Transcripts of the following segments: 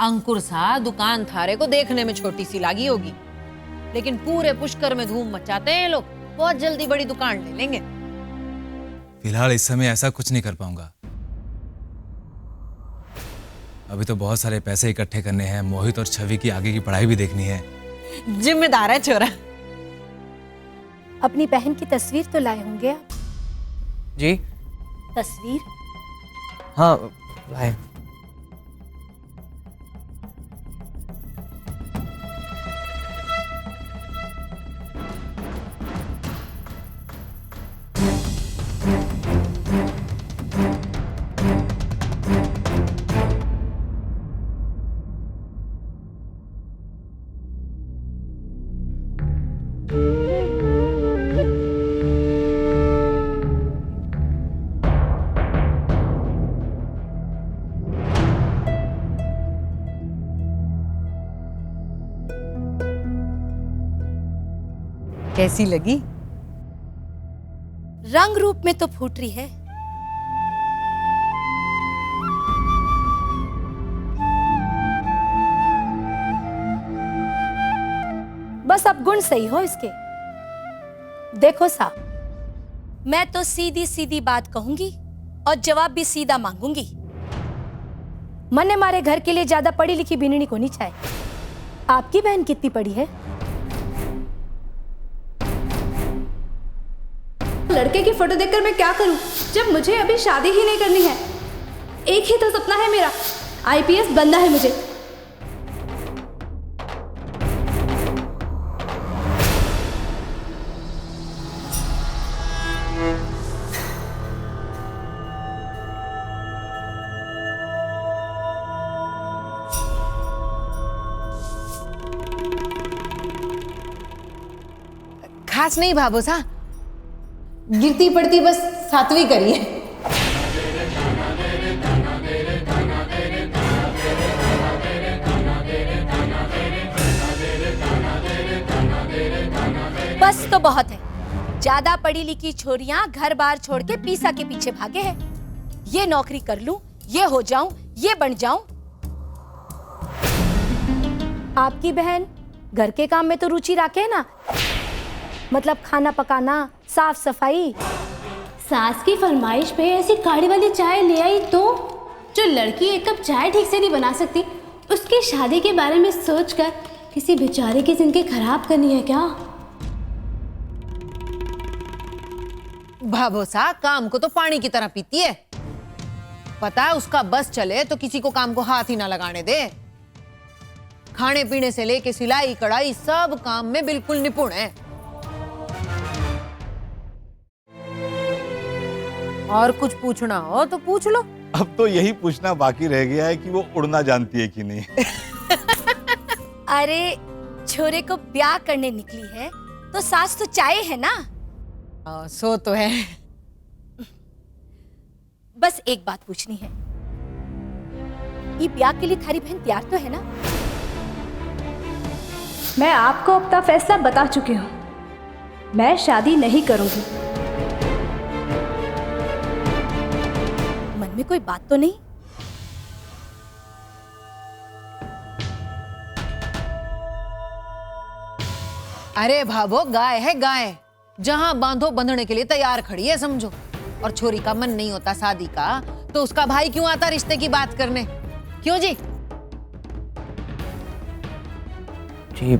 अंकुर सा दुकान थारे को देखने में छोटी सी लागी होगी, लेकिन पूरे पुष्कर में धूम मचाते हैं लोग। बहुत जल्दी बड़ी दुकान ले लेंगे। फिलहाल इस समय ऐसा कुछ नहीं कर पाऊंगा। अभी तो बहुत सारे पैसे इकट्ठे करने हैं, मोहित और छवि की आगे की पढ़ाई भी देखनी है। जिम्मेदार है छोरा। अपनी बहन की तस्वीर तो लाए होंगे आप? जी तस्वीर? हाँ लाए। कैसी लगी? रंग रूप में तो फूट रही है। बस अब गुण सही हो इसके। देखो साहब, मैं तो सीधी सीधी बात कहूंगी और जवाब भी सीधा मांगूंगी। मन्ने मारे घर के लिए ज्यादा पढ़ी लिखी बिननी को नहीं चाहे। आपकी बहन कितनी पढ़ी है? लड़के की फोटो देखकर मैं क्या करूं, जब मुझे अभी शादी ही नहीं करनी है। एक ही तो सपना है मेरा, आईपीएस बनना है मुझे। खास नहीं भाभो सा, गिरती पड़ती बस 7वीं करी है। बस तो बहुत है। ज्यादा पढ़ी लिखी छोरियां घर बार छोड़ के पीसा के पीछे भागे हैं। ये नौकरी कर लूं, ये हो जाऊं, ये बन जाऊं। आपकी बहन घर के काम में तो रुचि रखे है ना, मतलब खाना पकाना, साफ सफाई। सास की फरमाइश पे ऐसी काढ़ी वाली चाय ले आई तो जो लड़की एक कप चाय ठीक से नहीं बना सकती, उसकी शादी के बारे में सोचकर किसी बेचारे की जिंदगी खराब करनी है क्या? भाभो सा काम को तो पानी की तरह पीती है। पता है उसका बस चले तो किसी को काम को हाथ ही ना लगाने दे। खाने पीने से लेके सिलाई कढ़ाई सब काम में बिल्कुल निपुण है। और कुछ पूछना हो तो पूछ लो। अब तो यही पूछना बाकी रह गया है कि वो उड़ना जानती है कि नहीं। अरे छोरे को ब्याह करने निकली है तो सास तो चाहे है ना। सो तो है। बस एक बात पूछनी है, ये ब्याह के लिए थारी बहन तैयार तो है ना? मैं आपको अपना फैसला बता चुकी हूँ, मैं शादी नहीं करूंगी। मन में कोई बात तो नहीं? अरे भाभो गाय है गाय, जहां बांधो बंधने के लिए तैयार खड़ी है समझो। और छोरी का मन नहीं होता शादी का तो उसका भाई क्यों आता रिश्ते की बात करने? क्यों जी? जी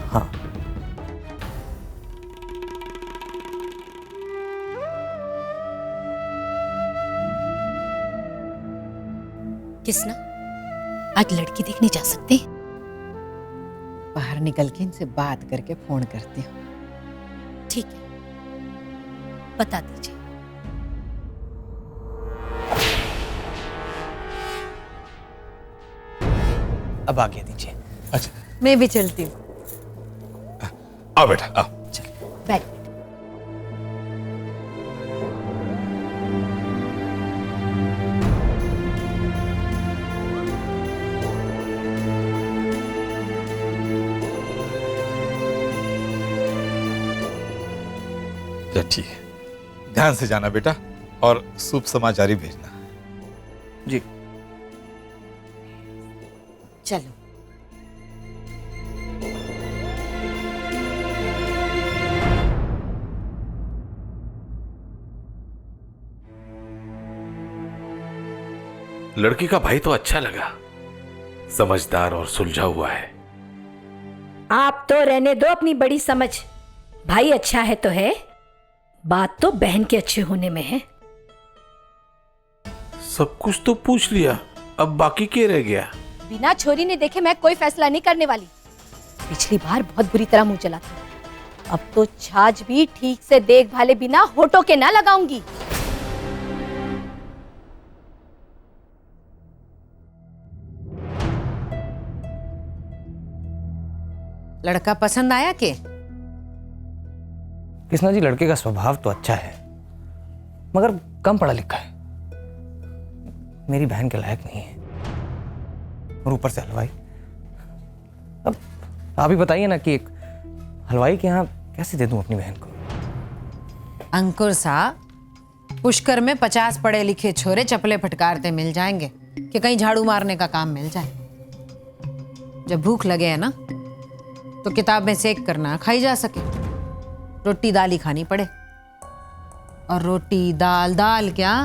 हाँ। किसना आज लड़की देखने जा सकते हैं? बाहर निकल के इनसे बात करके फोन करती हूँ। ठीक है, बता दीजिए। अब आगे दीजिए। अच्छा मैं भी चलती हूँ। आओ बेटा आओ। बैठ। ठीक है, ध्यान से जाना बेटा और शुभ समाचार ही भेजना। जी लड़की का भाई तो अच्छा लगा, समझदार और सुलझा हुआ है। आप तो रहने दो अपनी बड़ी समझ। भाई अच्छा है तो है, बात तो बहन के अच्छे होने में है। सब कुछ तो पूछ लिया, अब बाकी क्या रह गया? बिना छोरी ने देखे मैं कोई फैसला नहीं करने वाली। पिछली बार बहुत बुरी तरह मुंह चला था, अब तो छाछ भी ठीक से देख भाले बिना होठों के ना लगाऊंगी। लड़का पसंद आया के? कृष्णा जी, लड़के का स्वभाव तो अच्छा है मगर कम पढ़ा लिखा है, मेरी बहन के लायक नहीं है, और ऊपर से हलवाई। अब आप ही बताइए ना कि एक हलवाई के यहाँ कैसे दे दूं अपनी बहन को? अंकुर साहब, पुष्कर में 50 पढ़े लिखे छोरे चपले फटकारते मिल जाएंगे कि कहीं झाड़ू मारने का काम मिल जाए। जब भूख लगे है ना तो किताब में सेक करना खाई जा सके, रोटी दाल ही खानी पड़े। और रोटी दाल, दाल क्या,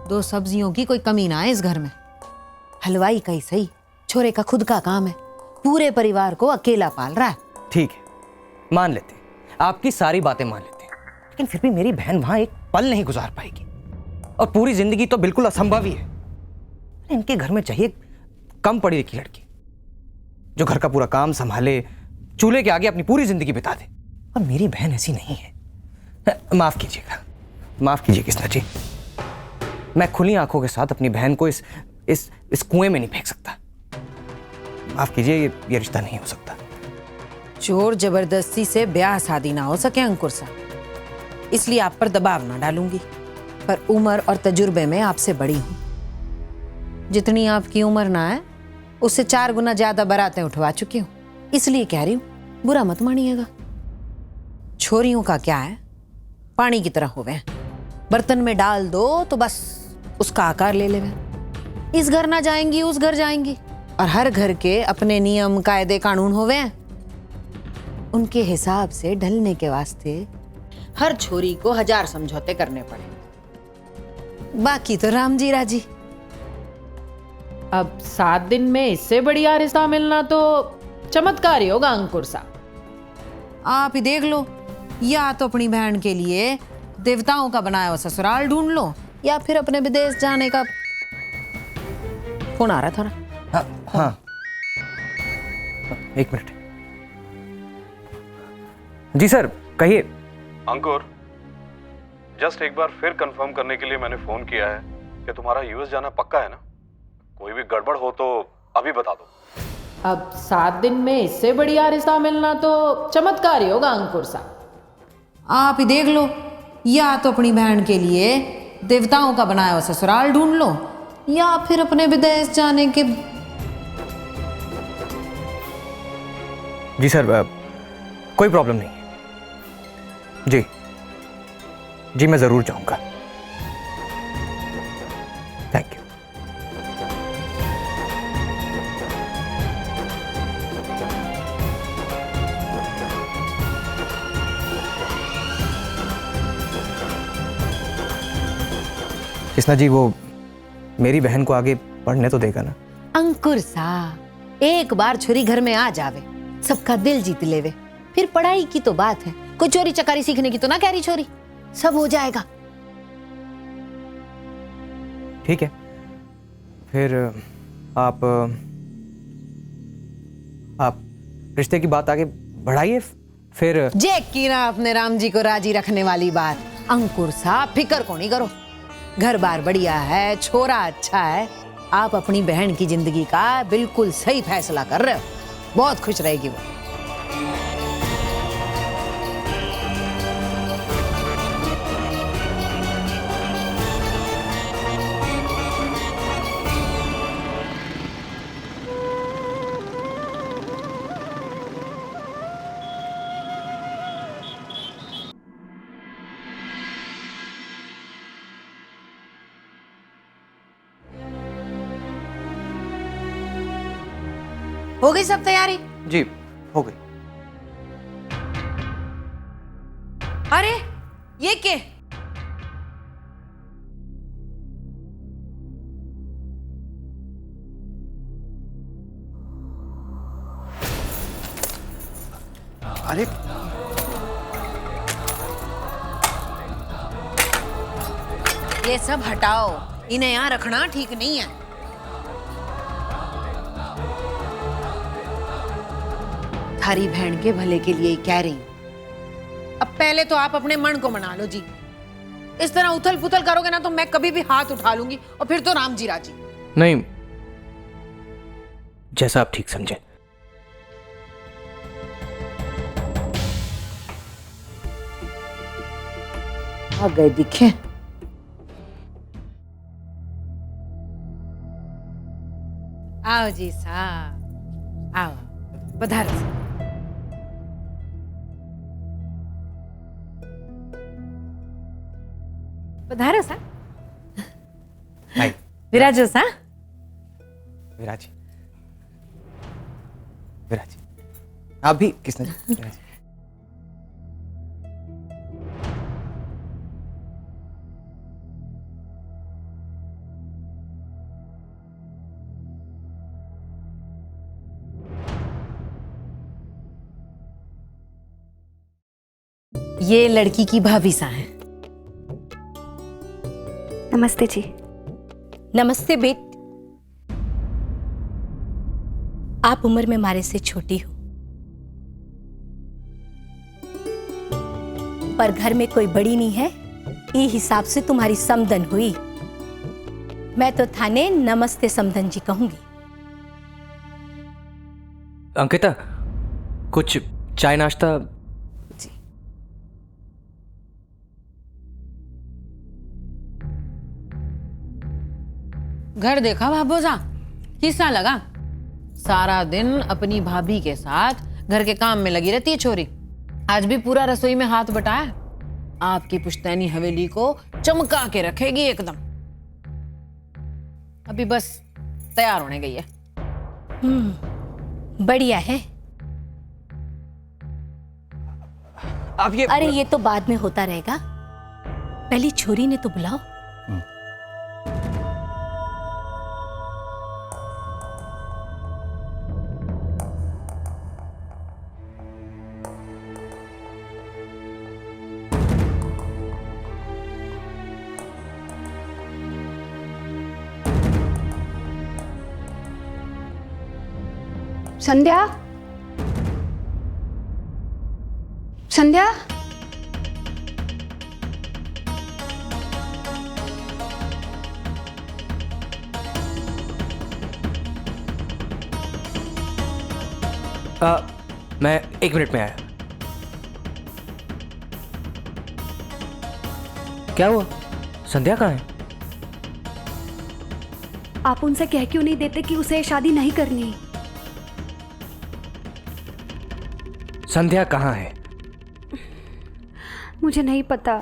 2 सब्जियों की कोई कमी ना है इस घर में। हलवाई का ही सही, छोरे का खुद का काम है, पूरे परिवार को अकेला पाल रहा है। ठीक है, मान लेते हैं, आपकी सारी बातें मान लेते हैं, लेकिन फिर भी मेरी बहन वहां एक पल नहीं गुजार पाएगी, और पूरी जिंदगी तो बिल्कुल असंभव ही है। इनके घर में चाहिए कम पढ़ी लिखी लड़की जो घर का पूरा काम संभाले, चूल्हे के आगे अपनी पूरी जिंदगी बिता दे, और मेरी बहन ऐसी नहीं है। माफ कीजिएगा, माफ कीजिए कृष्णा जी, मैं खुली आंखों के साथ अपनी बहन को इस कुएं में नहीं फेंक सकता। माफ कीजिए, ये रिश्ता नहीं हो सकता। जोर जबरदस्ती से ब्याह शादी ना हो सके अंकुर साहब, इसलिए आप पर दबाव ना डालूंगी, पर उम्र और तजुर्बे में आपसे बड़ी हूं। जितनी आपकी उम्र ना है उससे 4 गुना ज्यादा बारातें उठवा चुकी हूं, इसलिए कह रही हूं, बुरा मत मानिएगा। छोरियों का क्या है, पानी की तरह होवे, बर्तन में डाल दो तो बस उसका आकार ले लेवे। इस घर ना जाएंगी उस घर जाएंगी, और हर घर के अपने नियम कायदे कानून होवे, उनके हिसाब से ढलने के वास्ते हर छोरी को 1000 समझौते करने पड़े। बाकी तो राम जी राजी। अब 7 दिन में इससे बढ़िया रिश्ता मिलना तो चमत्कार ही होगा अंकुर साहब। आप ही देख लो, या तो अपनी बहन के लिए देवताओं का बनाया हुआ ससुराल ढूंढ लो, या फिर अपने विदेश जाने का फोन आ रहा था ना। हाँ, एक मिनट। जी सर, कहिए। अंकुर, जस्ट एक बार फिर कंफर्म करने के लिए मैंने फोन किया है कि तुम्हारा यूएस जाना पक्का है ना? कोई भी गड़बड़ हो तो अभी बता दो। अब 7 दिन में इससे बढ़िया रिश्ता मिलना तो चमत्कार ही होगा अंकुर साहब। आप ही देख लो, या तो अपनी बहन के लिए देवताओं का बनाया हुआ ससुराल ढूंढ लो, या फिर अपने विदेश जाने के। जी सर, कोई प्रॉब्लम नहीं है। जी मैं जरूर जाऊंगा। Thank you. कृष्णा जी, वो मेरी बहन को आगे पढ़ने तो देगा ना? अंकुर साहब, एक बार छोरी घर में आ जावे, सबका दिल जीत लेवे, फिर पढ़ाई की तो बात है, कोई चोरी चकारी सीखने की तो ना कह रही छोरी, सब हो जाएगा। ठीक है, फिर आप रिश्ते की बात आगे बढ़ाइए। फिर जे की ना अपने राम जी को राजी रखने वाली बात। अंकुर साहब, फिक्र को नहीं करो, घर बार बढ़िया है, छोरा अच्छा है, आप अपनी बहन की जिंदगी का बिल्कुल सही फैसला कर रहे हो, बहुत खुश रहेगी वो। हो गई सब तैयारी? जी हो गई। अरे ये क्या? अरे ये सब हटाओ, इन्हें यहाँ रखना ठीक नहीं है। थारी बहन के भले के लिए ही कह रही हूं। अब पहले तो आप अपने मन को मना लो जी। इस तरह उथल पुथल करोगे ना तो मैं कभी भी हाथ उठा लूंगी और फिर तो राम जी राजी। नहीं, जैसा आप ठीक समझे। आ गए दिखे। आओ जी साहब, आओ पधारो। पधारो सा। हाय विराजो सा। विराज, विराज आप भी किसने विराज। ये लड़की की भाभी सा है। नमस्ते जी। नमस्ते बेट। आप उम्र में हमारे से छोटी हो, पर घर में कोई बड़ी नहीं है, ई हिसाब से तुम्हारी समधन हुई। मैं तो थाने नमस्ते समधन जी कहूंगी। अंकिता, कुछ चाय नाश्ता। घर देखा भाभोजा, किसना लगा? सारा दिन अपनी भाभी के साथ घर के काम में लगी रहती है छोरी। आज भी पूरा रसोई में हाथ बटाया। आपकी पुश्तैनी हवेली को चमका के रखेगी एकदम। अभी बस तैयार होने गई है। बढ़िया है। आप ये अरे ये तो बाद में होता रहेगा, पहली छोरी ने तो बुलाओ। संध्या, संध्या, मैं 1 मिनट में आया। क्या हुआ? संध्या कहाँ है? आप उनसे कह क्यों नहीं देते कि उसे शादी नहीं करनी? संध्या कहाँ है? मुझे नहीं पता।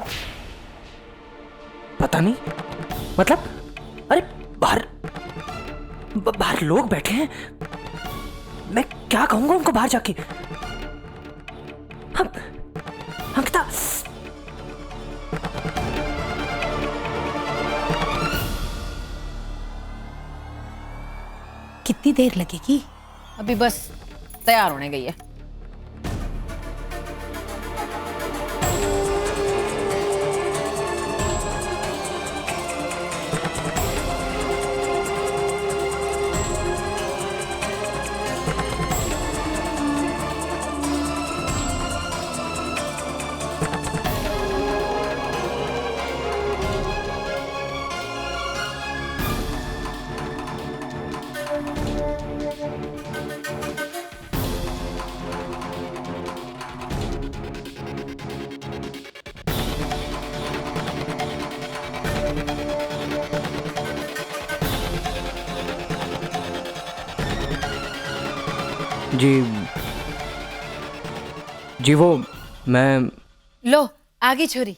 पता नहीं मतलब? अरे बाहर लोग बैठे हैं, मैं क्या कहूंगा उनको बाहर जाके? हम अंकिता, कितनी देर लगेगी? अभी बस तैयार होने गई है। जी वो मैं। लो आगे छोरी।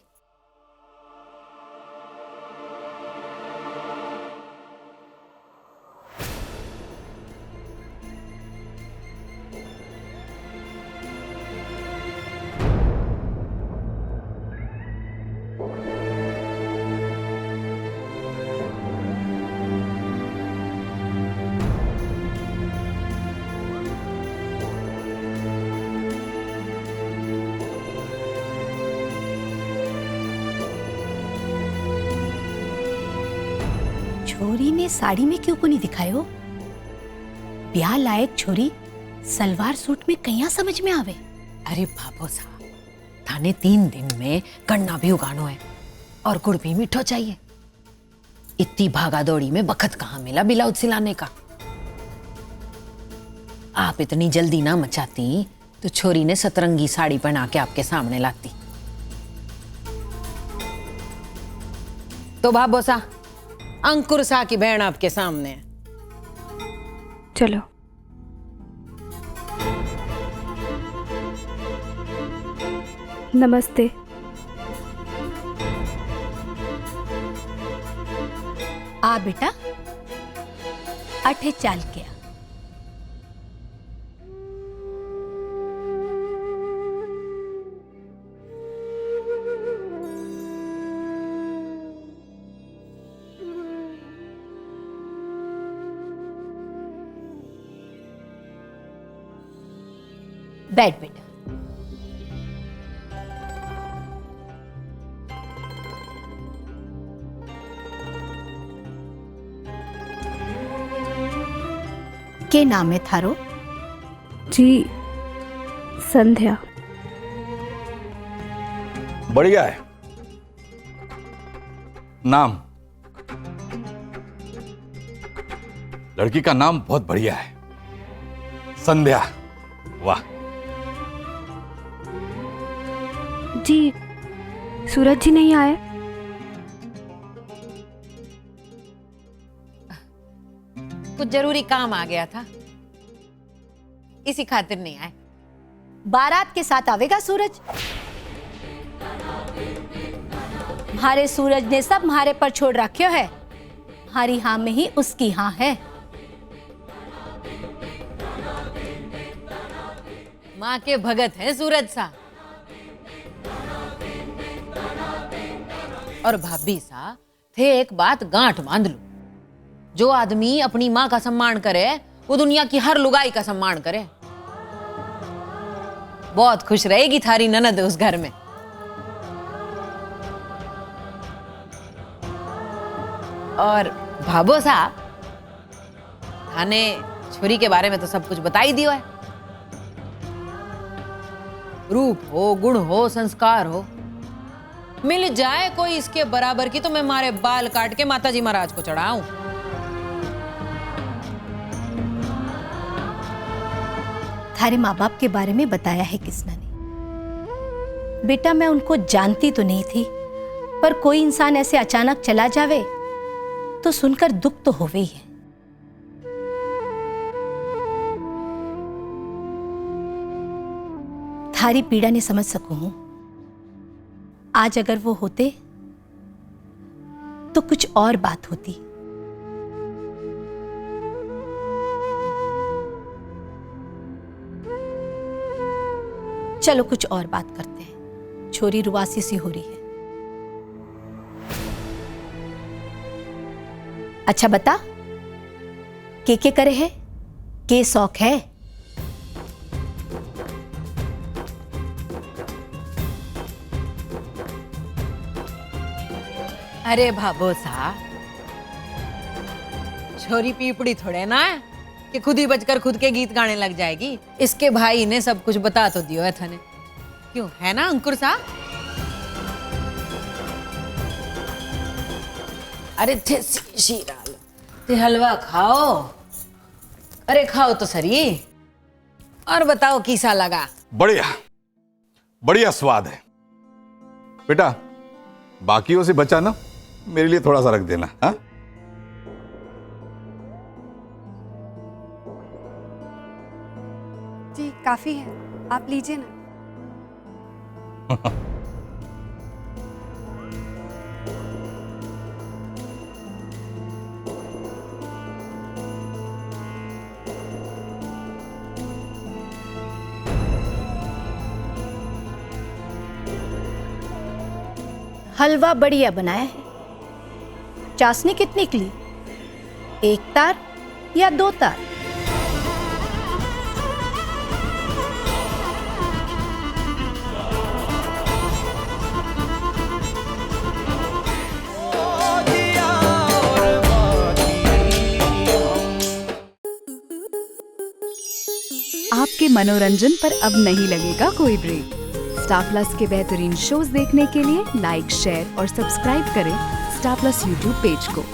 छोरी ने साड़ी में क्यों को नहीं दिखायो? ब्याह लायक छोरी सलवार सूट में कहीं समझ में आवे। अरे बाबो साहब, थाने 3 दिन में गन्ना भी उगानो है और गुड़ भी मीठो चाहिए। इतनी भागा दौड़ी में बखत कहाँ मिला ब्लाउज सिलाने का। आप इतनी जल्दी ना मचाती तो छोरी ने सतरंगी साड़ी पहना के आपके सामने लाती। तो भाबो सा, अंकुर सा की बहन आपके सामने है। चलो। नमस्ते। आ बेटा, अठे चाल के आ। बैठ बेटा। के नाम है थारो? जी, संध्या। बढ़िया है नाम। लड़की का नाम बहुत बढ़िया है, संध्या। वाह। जी, सूरज जी नहीं आए? कुछ जरूरी काम आ गया था, इसी खातिर नहीं आए। बारात के साथ आवेगा सूरज? हमारे सूरज ने सब हमारे पर छोड़ रखियो है। हमारी हाँ में ही उसकी हाँ है। माँ के भगत हैं सूरज सा। और भाभी सा थे एक बात गांठ बांध लो, जो आदमी अपनी माँ का सम्मान करे वो दुनिया की हर लुगाई का सम्मान करे। बहुत खुश रहेगी थारी ननद उस घर में। और भाबो साहब, थाने छोरी के बारे में तो सब कुछ बता ही दियो है। रूप हो, गुण हो, संस्कार हो, मिल जाए कोई इसके बराबर की तो मैं मारे बाल काट के माताजी महाराज को चढ़ाऊं। थारे माँ बाप के बारे में बताया है किसना ने? बेटा मैं उनको जानती तो नहीं थी, पर कोई इंसान ऐसे अचानक चला जावे तो सुनकर दुख तो होवे ही है। थारी पीड़ा नहीं समझ सकूं हूं। आज अगर वो होते तो कुछ और बात होती। चलो कुछ और बात करते हैं। छोरी रुआसी सी हो रही है। अच्छा बता, के करे है? के शौक है? अरे भाबो सा, छोरी पीपड़ी थोड़े ना है कि खुद ही बचकर खुद के गीत गाने लग जाएगी। इसके भाई ने सब कुछ बता तो दियो है थाने, क्यों है ना अंकुर सा? अरे थे शीरा लो, ते हलवा खाओ। अरे खाओ तो सरी, और बताओ कैसा लगा? बढ़िया बढ़िया स्वाद है। बेटा बाकियों से बचा ना, मेरे लिए थोड़ा सा रख देना। हाँ जी, काफी है, आप लीजिए ना। हलवा बढ़िया बनाया है। चाशनी कितनी निकली? 1 तार या 2 तार? आपके मनोरंजन पर अब नहीं लगेगा कोई ब्रेक। स्टार प्लस के बेहतरीन शोज देखने के लिए लाइक, शेयर और सब्सक्राइब करें स्टार प्लस यूट्यूब पेज को।